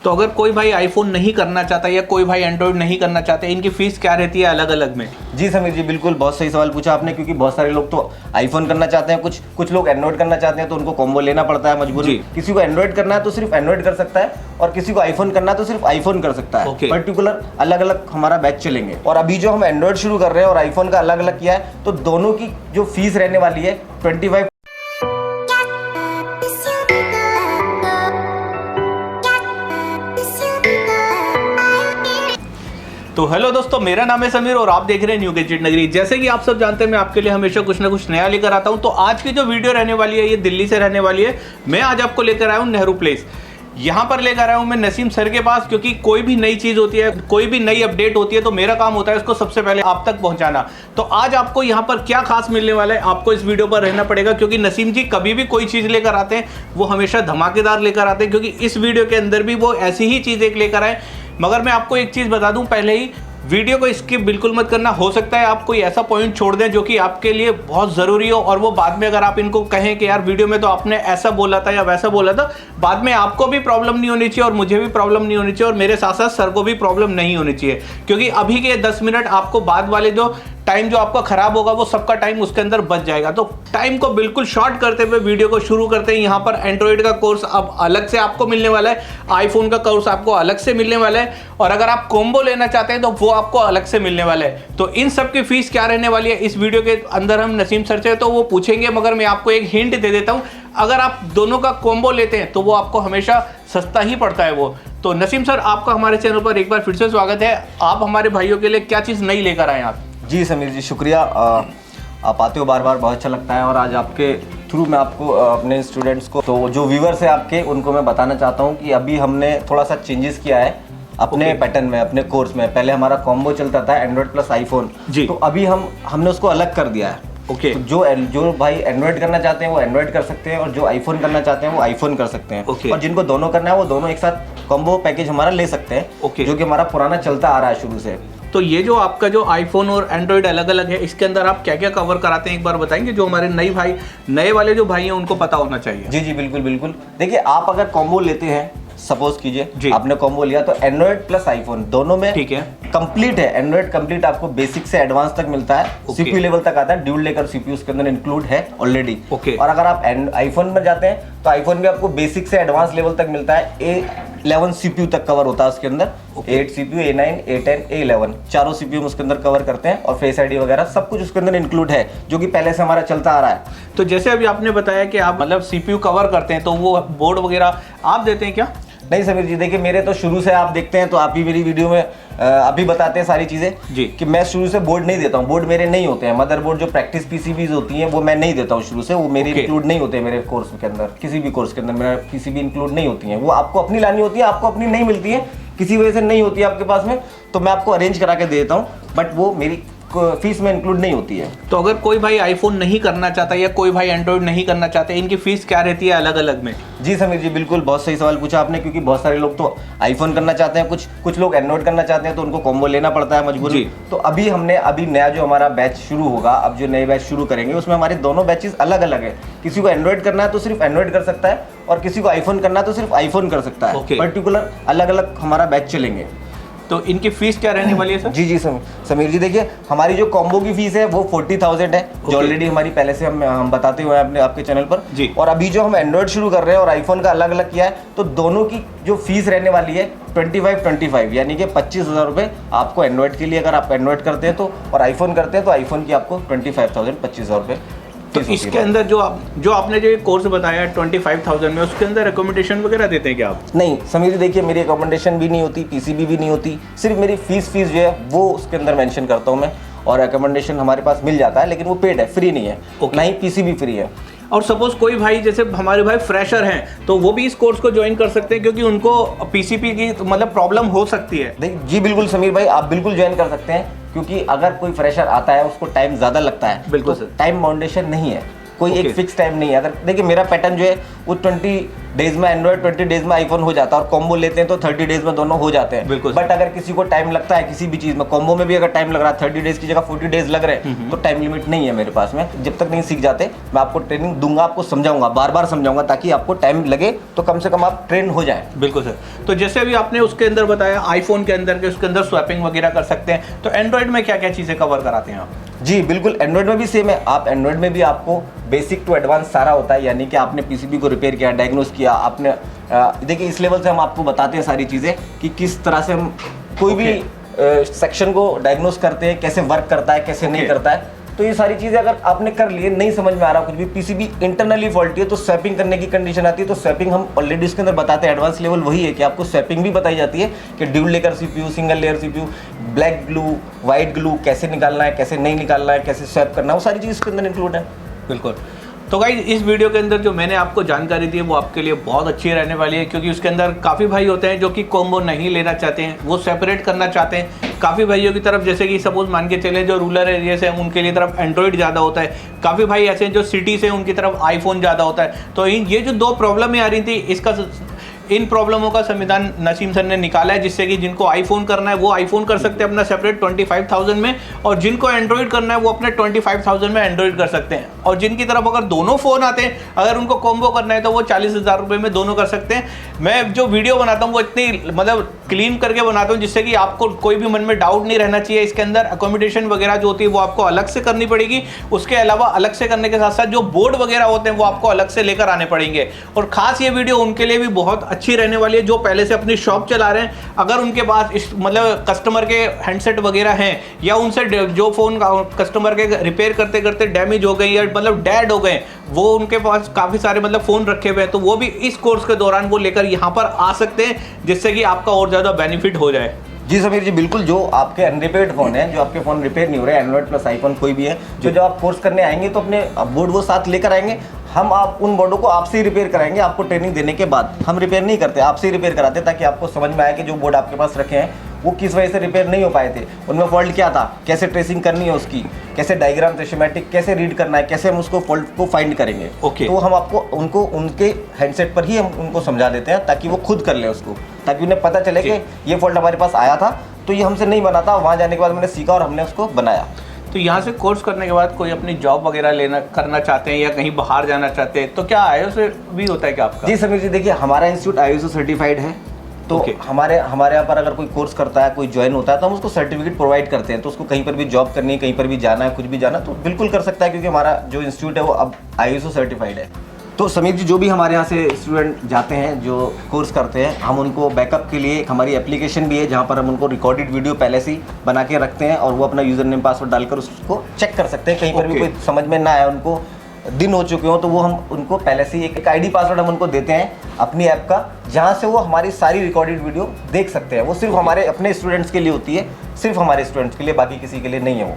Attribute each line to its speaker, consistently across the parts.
Speaker 1: तो अगर कोई भाई आईफोन नहीं करना चाहता या कोई भाई एंड्रॉइड नहीं करना चाहते, इनकी फीस क्या रहती है अलग अलग में?
Speaker 2: जी समीर जी, बिल्कुल बहुत सही सवाल पूछा आपने, क्योंकि बहुत सारे लोग तो आईफोन करना चाहते हैं, कुछ लोग एंड्रॉइड करना चाहते हैं, तो उनको कॉम्बो लेना पड़ता है मजबूरी। किसी को एंड्रॉइड करना है तो सिर्फ एंड्रॉइड कर सकता है, और किसी को आईफोन करना है तो सिर्फ आईफोन कर सकता है। पर्टिकुलर अलग अलग हमारा बैच चलेंगे। और अभी जो हम एंड्रॉइड शुरू कर रहे हैं और आईफोन का अलग अलग किया है, तो दोनों की जो फीस रहने वाली है 25।
Speaker 1: तो हेलो दोस्तों, मेरा नाम है समीर और आप देख रहे हैं न्यू गैजेट नगरी। जैसे कि आप सब जानते हैं, मैं आपके लिए हमेशा कुछ ना कुछ नया लेकर आता हूं। तो आज की जो वीडियो रहने वाली है ये दिल्ली से रहने वाली है। मैं आज आपको लेकर आया हूं नेहरू प्लेस। यहाँ पर लेकर आया हूँ मैं नसीम सर के पास, क्योंकि कोई भी नई चीज़ होती है, कोई भी नई अपडेट होती है, तो मेरा काम होता है उसको सबसे पहले आप तक पहुँचाना। तो आज आपको यहाँ पर क्या खास मिलने वाला है, आपको इस वीडियो पर रहना पड़ेगा, क्योंकि नसीम जी कभी भी कोई चीज़ लेकर आते हैं वो हमेशा धमाकेदार लेकर आते हैं, क्योंकि इस वीडियो के अंदर भी वो ऐसी ही चीज़ एक लेकर आए। मगर मैं आपको एक चीज़ बता दूँ पहले ही, वीडियो को स्किप बिल्कुल मत करना। हो सकता है आप कोई ऐसा पॉइंट छोड़ दें जो कि आपके लिए बहुत ज़रूरी हो, और वो बाद में अगर आप इनको कहें कि यार वीडियो में तो आपने ऐसा बोला था या वैसा बोला था, बाद में आपको भी प्रॉब्लम नहीं होनी चाहिए और मुझे भी प्रॉब्लम नहीं होनी चाहिए और मेरे साथ साथ सर को भी प्रॉब्लम नहीं होनी चाहिए। क्योंकि अभी के 10 मिनट आपको बाद वाले जो टाइम जो आपका खराब होगा वो सबका टाइम उसके अंदर बच जाएगा। तो टाइम को बिल्कुल शॉर्ट करते हुए वीडियो को शुरू करते हैं। यहाँ पर एंड्रॉइड का कोर्स अब अलग से आपको मिलने वाला है, आईफोन का कोर्स आपको अलग से मिलने वाला है, और अगर आप कॉम्बो लेना चाहते हैं तो वो आपको अलग से मिलने वाला है। तो इन सब की फीस क्या रहने वाली है इस वीडियो के अंदर हम नसीम सर से तो वो पूछेंगे। मगर मैं आपको एक हिंट दे देता हूँ, अगर आप दोनों का कॉम्बो लेते हैं तो वो आपको हमेशा सस्ता ही पड़ता है वो। तो नसीम सर, आपका हमारे चैनल पर एक बार फिर से स्वागत है। आप हमारे भाइयों के लिए क्या चीज़ नई लेकर आए आप?
Speaker 2: जी समीर जी, शुक्रिया। आप आते हो बार बार, बहुत अच्छा लगता है। और आज आपके थ्रू मैं आपको अपने स्टूडेंट्स को, तो जो व्यूवर्स हैं आपके, उनको मैं बताना चाहता हूँ कि अभी हमने थोड़ा सा चेंजेस किया है अपने पैटर्न में, अपने कोर्स में। पहले हमारा कॉम्बो चलता था एंड्रॉइड प्लस आईफोन, तो अभी हमने उसको अलग कर दिया है। तो जो भाई एंड्रॉइड करना चाहते हैं वो एंड्रॉइड कर सकते हैं, और जो आईफोन करना चाहते हैं वो आईफोन कर सकते हैं। और जिनको दोनों करना है वो दोनों एक साथ कॉम्बो पैकेज हमारा ले सकते हैं, जो कि हमारा पुराना चलता आ रहा है शुरू से।
Speaker 1: तो ये जो आपका जो आईफोन और एंड्रॉइड अलग अलग है, इसके अंदर आप क्या क्या कवर कराते हैं एक बार बताएंगे, जो हमारे नए वाले जो भाई हैं उनको पता होना चाहिए।
Speaker 2: जी जी, बिल्कुल बिल्कुल। देखिए, आप अगर कॉम्बो लेते हैं, सपोज कीजिए आपने कॉम्बो लिया, तो एंड्रॉइड प्लस आईफोन दोनों में ठीक है, कंप्लीट है। एंड्रॉइड कंप्लीट आपको बेसिक से एडवांस तक मिलता है, सीपीयू लेवल तक आता है, ड्यूल लेकर सीपीयू उसके अंदर इंक्लूड है ऑलरेडी। और अगर आप आईफोन में जाते हैं तो आईफोन में आपको बेसिक से एडवांस लेवल तक मिलता है। A11 सीपीयू तक कवर होता है उसके अंदर, 8 सीपीयू, A9, A10, A11 चारों सीपीयू उसके अंदर कवर करते हैं, और फेस आईडी वगैरह सब कुछ उसके अंदर इंक्लूड है, जो कि पहले से हमारा चलता आ रहा है।
Speaker 1: तो जैसे अभी आपने बताया कि आप मतलब सीपीयू कवर करते हैं, तो वो बोर्ड वगैरह आप देते हैं क्या?
Speaker 2: नहीं समीर जी, देखिए मेरे तो शुरू से आप देखते हैं, तो आप ही मेरी वीडियो में अभी बताते हैं सारी चीज़ें जी, कि मैं शुरू से बोर्ड नहीं देता हूँ। बोर्ड मेरे नहीं होते हैं, मदरबोर्ड जो प्रैक्टिस पीसीबीज होती हैं वो मैं नहीं देता हूँ शुरू से, वो मेरे इंक्लूड नहीं होते हैं मेरे कोर्स के अंदर। किसी भी कोर्स के अंदर मेरा पीसीबी इंक्लूड नहीं होती है, वो आपको अपनी लानी होती है, आपको अपनी नहीं मिलती है, किसी वजह से नहीं होती है आपके पास में, तो मैं आपको अरेंज करा के दे देता हूँ, बट वो मेरी फीस में इंक्लूड नहीं होती है।
Speaker 1: तो अगर कोई भाई आईफोन नहीं करना चाहता या कोई भाई एंड्रॉइड नहीं करना चाहते, इनकी फीस क्या रहती है अलग अलग में?
Speaker 2: जी समीर जी, बिल्कुल बहुत सही सवाल पूछा आपने, क्योंकि बहुत सारे लोग तो आईफोन करना चाहते हैं, कुछ लोग एंड्रॉइड करना चाहते हैं, तो उनको कॉम्बो लेना पड़ता है मजबूरी। तो अभी नया जो हमारा बैच शुरू होगा, अब जो नए बैच शुरू करेंगे उसमें हमारे दोनों बैचेस अलग अलग है। किसी को एंड्रॉइड करना है तो सिर्फ एंड्रॉइड कर सकता है, और किसी को आईफोन करना है तो सिर्फ आईफोन कर सकता है। पर्टिकुलर अलग अलग हमारा बैच चलेंगे।
Speaker 1: तो इनकी फीस क्या रहने वाली है सर?
Speaker 2: जी समीर जी, देखिए हमारी जो कॉम्बो की फीस है वो 40,000 है, जो ऑलरेडी हमारी पहले से हम बताते हुए हैं आपके चैनल पर जी। और अभी जो हम एंड्रॉइड शुरू कर रहे हैं और आईफोन का अलग अलग किया है, तो दोनों की जो फीस रहने वाली है 25, यानी कि 25,000 रुपये आपको एंड्रॉइड के लिए, अगर आप एंड्रॉइड करते हैं तो, और आईफोन करते हैं तो आईफोन की आपको 25,000, 25,000 रुपये।
Speaker 1: तो इसके अंदर जो आपने जो कोर्स बताया 25,000 में, उसके अंदर रिकमेंडेशन वगैरह देते हैं क्या आप?
Speaker 2: नहीं समीर जी, देखिए मेरी रिकमेंडेशन भी नहीं होती, पीसीबी भी नहीं होती, सिर्फ मेरी फीस जो है वो उसके अंदर मेंशन करता हूँ मैं, और रिकमेंडेशन हमारे पास मिल जाता है, लेकिन वो पेड है, फ्री नहीं है, ना ही पीसीबी फ्री है।
Speaker 1: और सपोज कोई भाई, जैसे हमारे भाई फ्रेशर हैं, तो वो भी इस कोर्स को ज्वाइन कर सकते हैं, क्योंकि उनको पीसीबी की मतलब प्रॉब्लम हो सकती है।
Speaker 2: जी बिल्कुल समीर भाई, आप बिल्कुल ज्वाइन कर सकते हैं, क्योंकि अगर कोई फ्रेशर आता है उसको टाइम ज़्यादा लगता है, बिल्कुल तो टाइम बाउंडेशन नहीं है। कोई एक फिक्स टाइम नहीं है। अगर देखिए मेरा पैटर्न जो है वो 20 डेज में एंड्रॉइड, 20 डेज में आईफोन हो जाता है, और कॉम्बो लेते हैं तो 30 डेज में दोनों हो जाते हैं।
Speaker 1: बिल्कुल।
Speaker 2: बट अगर किसी को टाइम लगता है किसी भी चीज में, कॉम्बो में भी अगर टाइम लग रहा है 30 डेज की जगह 40 डेज लग रहे हैं, तो टाइम लिमिट नहीं है मेरे पास में। जब तक नहीं सीख जाते मैं आपको ट्रेनिंग दूंगा, आपको समझाऊंगा, बार बार समझाऊंगा, ताकि आपको टाइम लगे तो कम से कम आप ट्रेन हो जाए।
Speaker 1: बिल्कुल सर। तो जैसे अभी आपने उसके अंदर बताया आईफोन के अंदर के उसके अंदर स्वैपिंग वगैरह कर सकते हैं, तो एंड्रॉइड में क्या क्या चीजें कवर कराते हैं आप?
Speaker 2: जी बिल्कुल, एंड्रॉइड में भी सेम है। आप एंड्रॉइड में भी आपको बेसिक टू एडवांस सारा होता है, यानी कि आपने पीसीबी को रिपेयर किया, डायग्नोस किया आपने। देखिए इस लेवल से हम आपको बताते हैं सारी चीज़ें कि किस तरह से हम कोई भी सेक्शन को डायग्नोस करते हैं, कैसे वर्क करता है, कैसे नहीं करता है। तो ये सारी चीज़ें अगर आपने कर लिए, नहीं समझ में आ रहा कुछ भी, पीसीबी इंटरनली फॉल्टी है, तो स्वैपिंग करने की कंडीशन आती है। तो स्वैपिंग हम ऑलरेडी इसके अंदर बताते हैं। एडवांस लेवल वही है कि आपको स्वैपिंग भी बताई जाती है कि dual layer CPU, single layer CPU, black glue, white glue कैसे निकालना है, कैसे नहीं निकालना है, कैसे स्वैप करना है, वो सारी चीज़ इसके अंदर इंक्लूड है।
Speaker 1: बिल्कुल। तो गाइस इस वीडियो के अंदर जो मैंने आपको जानकारी दी है वो आपके लिए बहुत अच्छी रहने वाली है, क्योंकि उसके अंदर काफ़ी भाई होते हैं जो कि कॉम्बो नहीं लेना चाहते हैं, वो सेपरेट करना चाहते हैं। काफ़ी भाइयों की तरफ जैसे कि सपोज मान के चले जो रूरल एरिया से हैं उनके लिए तरफ एंड्रॉइड ज़्यादा होता है, काफ़ी भाई ऐसे हैं जो सिटी से उनकी तरफ आईफोन ज़्यादा होता है। तो ये जो दो प्रॉब्लमें आ रही थी, इन प्रॉब्लमों का संविधान नसीम सर ने निकाला है, जिससे कि जिनको आईफोन करना है वो आईफोन कर सकते हैं अपना सेपरेट 25,000 में, और जिनको एंड्रॉइड करना है वो अपने 25,000 में एंड्रॉइड कर सकते हैं। और जिनकी तरफ अगर दोनों फ़ोन आते हैं, अगर उनको कॉम्बो करना है तो वो 40,000 रुपये में दोनों कर सकते हैं। मैं जो वीडियो बनाता हूँ वो इतनी मतलब क्लीन करके बनाता हूँ जिससे कि आपको कोई भी मन में डाउट नहीं रहना चाहिए। इसके अंदर अकोमोडेशन वगैरह जो होती है वो आपको अलग से करनी पड़ेगी, उसके अलावा अलग से करने के साथ साथ जो बोर्ड वगैरह होते हैं वो आपको अलग से लेकर आने पड़ेंगे। और खास ये वीडियो उनके लिए भी बहुत अच्छी रहने वाली है जो पहले से अपनी शॉप चला रहे हैं। अगर उनके पास इस मतलब कस्टमर के हैंडसेट वगैरह हैं, या उनसे जो फ़ोन कस्टमर के रिपेयर करते करते डैमेज हो गए या मतलब डेड हो गए, वो उनके पास काफ़ी सारे मतलब फ़ोन रखे हुए हैं, तो वो भी इस कोर्स के दौरान वो लेकर यहाँ पर आ सकते हैं, जिससे कि आपका और ज़्यादा बेनिफिट हो जाए।
Speaker 2: जी समीर जी बिल्कुल, जो आपके अनरिपेयर्ड फोन है, जो आपके फोन रिपेयर नहीं हो रहे, एंड्रॉइड प्लस आईफोन कोई भी है, जो जब आप कोर्स करने आएंगे तो अपने बोर्ड वो साथ लेकर आएंगे। हम आप उन बोर्डों को आपसे ही रिपेयर कराएंगे, आपको ट्रेनिंग देने के बाद। हम रिपेयर नहीं करते, आपसे ही रिपेयर कराते हैं, ताकि आपको समझ में आए कि जो बोर्ड आपके पास रखे हैं वो किस वजह से रिपेयर नहीं हो पाए थे, उनमें फॉल्ट क्या था, कैसे ट्रेसिंग करनी है उसकी, कैसे डायग्राम से स्कीमेटिक कैसे रीड करना है, कैसे हम उसको फॉल्ट को फाइंड करेंगे। तो हम आपको उनको उनके हैंडसेट पर ही हम उनको समझा देते हैं, ताकि वो खुद कर ले उसको, ताकि उन्हें पता चले कि ये फॉल्ट हमारे पास आया था तो ये हमसे नहीं बना था, वहाँ जाने के बाद मैंने सीखा और हमने उसको बनाया।
Speaker 1: तो यहाँ से कोर्स करने के बाद कोई अपनी जॉब वगैरह करना चाहते हैं या कहीं बाहर जाना चाहते हैं, तो क्या आईएसओ भी होता है क्या आपका?
Speaker 2: जी समीर जी, देखिए हमारा इंस्टीट्यूट आईएसओ सर्टिफाइड है, तो हमारे यहाँ पर अगर कोई कोर्स करता है, कोई ज्वाइन होता है, तो हम उसको सर्टिफिकेट प्रोवाइड करते हैं। तो उसको कहीं पर भी जॉब करनी है, कहीं पर भी जाना है, कुछ भी जाना, तो बिल्कुल कर सकता है, क्योंकि हमारा जो इंस्टीट्यूट है वो अब आईएसओ सर्टिफाइड है। तो समीर जी, जो भी हमारे यहाँ से स्टूडेंट जाते हैं जो कोर्स करते हैं, हम उनको बैकअप के लिए हमारी एप्लीकेशन भी है, जहाँ पर हम उनको रिकॉर्डेड वीडियो पहले से ही बना के रखते हैं, और वो अपना यूज़र नेम पासवर्ड डालकर उसको चेक कर सकते हैं। कहीं पर भी कोई समझ में ना आए, उनको दिन हो चुके हो, तो वो हम उनको पहले से ही एक आईडी पासवर्ड हम उनको देते हैं अपनी ऐप का, जहाँ से वो हमारी सारी रिकॉर्डेड वीडियो देख सकते हैं। वो सिर्फ हमारे अपने स्टूडेंट्स के लिए होती है, सिर्फ हमारे स्टूडेंट्स के लिए, बाकी किसी के लिए नहीं है वो।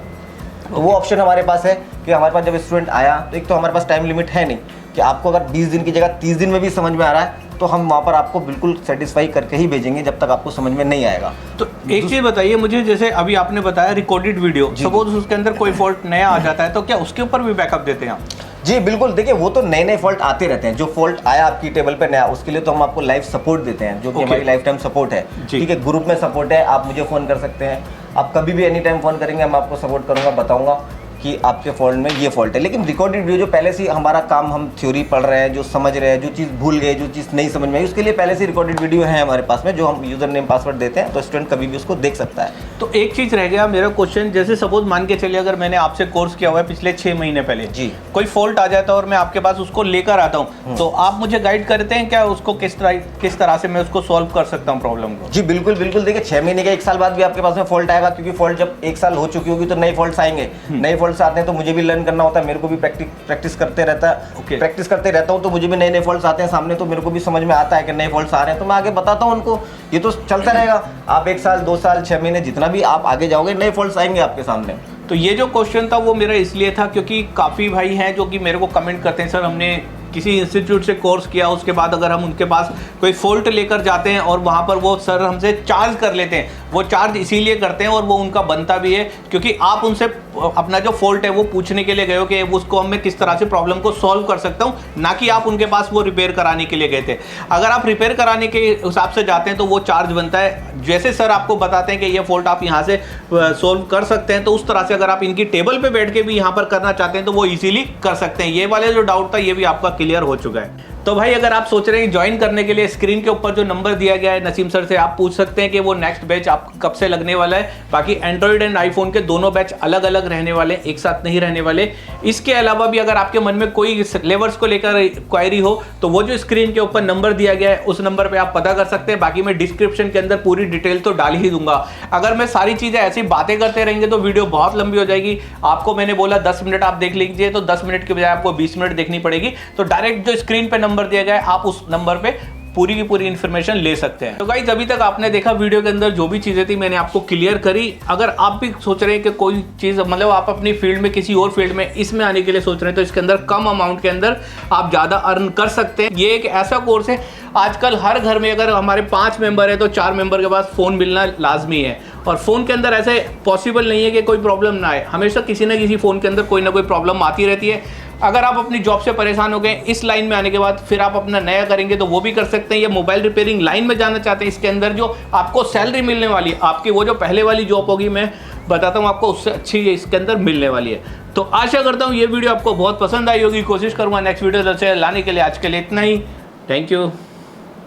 Speaker 2: तो वो ऑप्शन हमारे पास है कि हमारे पास जब स्टूडेंट आया, तो एक तो हमारे पास टाइम लिमिट है नहीं कि आपको अगर 20 दिन की जगह 30 दिन में भी समझ में आ रहा है, तो हम वहाँ पर आपको बिल्कुल सेटिस्फाई करके ही भेजेंगे जब तक आपको समझ में नहीं आएगा।
Speaker 1: तो एक चीज़ बताइए मुझे, जैसे अभी आपने बताया रिकॉर्डेड वीडियो, सपोज उसके अंदर कोई फॉल्ट नया आ जाता है, तो क्या उसके ऊपर भी बैकअप देते हैं आप?
Speaker 2: जी बिल्कुल, देखिए वो तो नए नए फॉल्ट आते रहते हैं। जो फॉल्ट आया आपकी टेबल पे नया, उसके लिए तो हम आपको लाइव सपोर्ट देते हैं, जो कि हमारी लाइफ टाइम सपोर्ट है। ठीक है, ग्रुप में सपोर्ट है, आप मुझे फ़ोन कर सकते हैं, आप कभी भी एनी टाइम फ़ोन करेंगे, मैं आपको सपोर्ट करूँगा, बताऊँगा कि आपके फॉल्ट में ये फॉल्ट है। लेकिन रिकॉर्डेड वीडियो जो पहले से हमारा काम, हम थ्योरी पढ़ रहे हैं, जो समझ रहे हैं, जो चीज़ भूल गए, जो चीज़ नहीं समझ में आई, उसके लिए पहले से रिकॉर्डेड वीडियो है हमारे पास में, जो हम यूज़र नेम पासवर्ड देते हैं, तो स्टूडेंट कभी भी उसको देख सकता है।
Speaker 1: तो एक चीज़ रह गया मेरा क्वेश्चन, जैसे सपोज मान के चलिए अगर मैंने आपसे कोर्स किया हुआ है पिछले 6 महीने पहले, जी कोई फॉल्ट आ जाता है और मैं आपके पास उसको लेकर आता हूँ, तो आप मुझे गाइड करते हैं क्या उसको किस तरह से मैं उसको सॉल्व कर सकता हूँ प्रॉब्लम को?
Speaker 2: जी बिल्कुल बिल्कुल, देखिए 6 महीने के 1 साल बाद भी आपके पास में फॉल्ट आएगा, क्योंकि फॉल्ट जब 1 साल हो चुकी होगी तो नए फॉल्ट्स आएंगे। नए फॉल्ट्स आते हैं तो मुझे भी लर्न करना होता है, मेरे को भी प्रैक्टिस करते रहता है, प्रैक्टिस करते रहता हूँ, तो मुझे भी नए नए फॉल्ट्स आते हैं सामने, तो मेरे को भी समझ में आता है कि नए फॉल्ट्स आ रहे हैं, तो मैं आगे बताता हूँ उनको। ये तो चलता रहेगा, आप 1 साल 2 साल 6 महीने जितना भी आप आगे जाओगे, नए फॉल्ट्स आएंगे आपके सामने।
Speaker 1: तो ये जो क्वेश्चन था वो मेरा इसलिए था क्योंकि काफ़ी भाई हैं जो कि मेरे को कमेंट करते हैं, सर हमने किसी इंस्टीट्यूट से कोर्स किया, उसके बाद अगर हम उनके पास कोई फॉल्ट लेकर जाते हैं और वहाँ पर वो सर हमसे चार्ज कर लेते हैं, वो चार्ज इसीलिए करते हैं और वो उनका बनता भी है क्योंकि आप उनसे अपना जो फॉल्ट है वो पूछने के लिए गए हो कि उसको मैं किस तरह से प्रॉब्लम को सॉल्व कर सकता हूँ, ना कि आप उनके पास वो रिपेयर कराने के लिए गए थे। अगर आप रिपेयर कराने के हिसाब से जाते हैं तो वो चार्ज बनता है। जैसे सर आपको बताते हैं कि ये फॉल्ट आप यहाँ से सोल्व कर सकते हैं, तो उस तरह से अगर आप इनकी टेबल पे बैठ के भी यहाँ पर करना चाहते हैं तो वो इजीली कर सकते हैं। ये वाले जो डाउट था ये भी आपका क्लियर हो चुका है। तो भाई अगर आप सोच रहे हैं ज्वाइन करने के लिए, स्क्रीन के ऊपर जो नंबर दिया गया है नसीम सर से आप पूछ सकते हैं कि वो नेक्स्ट बैच आप कब से लगने वाला है। बाकी एंड्रॉइड एंड आईफोन के दोनों बैच अलग अलग रहने वाले, एक साथ नहीं रहने वाले। इसके अलावा भी अगर आपके मन में कोई लेवर्स को लेकर क्वायरी हो तो वो जो स्क्रीन के ऊपर नंबर दिया गया है उस नंबर पर आप पता कर सकते हैं। बाकी मैं डिस्क्रिप्शन के अंदर पूरी डिटेल तो डाल ही दूंगा। अगर मैं सारी चीज़ें ऐसी बातें करते रहेंगे तो वीडियो बहुत लंबी हो जाएगी। आपको मैंने बोला 10 मिनट आप देख लीजिए, तो 10 मिनट के बजाय आपको 20 मिनट देखनी पड़ेगी। तो डायरेक्ट जो स्क्रीन पे नंबर दिया गया है आप उस नंबर पे पूरी की पूरी इन्फॉर्मेशन ले सकते हैं। तो गाइस अभी तक आपने देखा वीडियो के अंदर जो भी चीजें थी मैंने आपको क्लियर करी। अगर आप भी सोच रहे हैं कि कोई चीज मतलब आप अपनी फील्ड में किसी और फील्ड में इसमें आने के लिए सोच रहे हैं तो इसके अंदर कम अमाउंट के अंदर आप ज्यादा अर्न कर सकते हैं। ये एक ऐसा कोर्स है, आजकल हर घर में अगर हमारे 5 मेंबर है तो 4 मेंबर के पास फोन मिलना लाजमी है। और फोन के अंदर ऐसे पॉसिबल नहीं है कि कोई प्रॉब्लम ना आए, हमेशा किसी ना किसी फोन के अंदर कोई ना कोई प्रॉब्लम आती रहती है। अगर आप अपनी जॉब से परेशान हो गए इस लाइन में आने के बाद फिर आप अपना नया करेंगे तो वो भी कर सकते हैं। या मोबाइल रिपेयरिंग लाइन में जाना चाहते हैं, इसके अंदर जो आपको सैलरी मिलने वाली है, आपकी वो जो पहले वाली जॉब होगी मैं बताता हूँ आपको, उससे अच्छी इसके अंदर मिलने वाली है। तो आशा करता हूँ ये वीडियो आपको बहुत पसंद आई होगी। कोशिश करूँगा नेक्स्ट वीडियो से लाने के लिए। आज के लिए इतना ही। Thank you.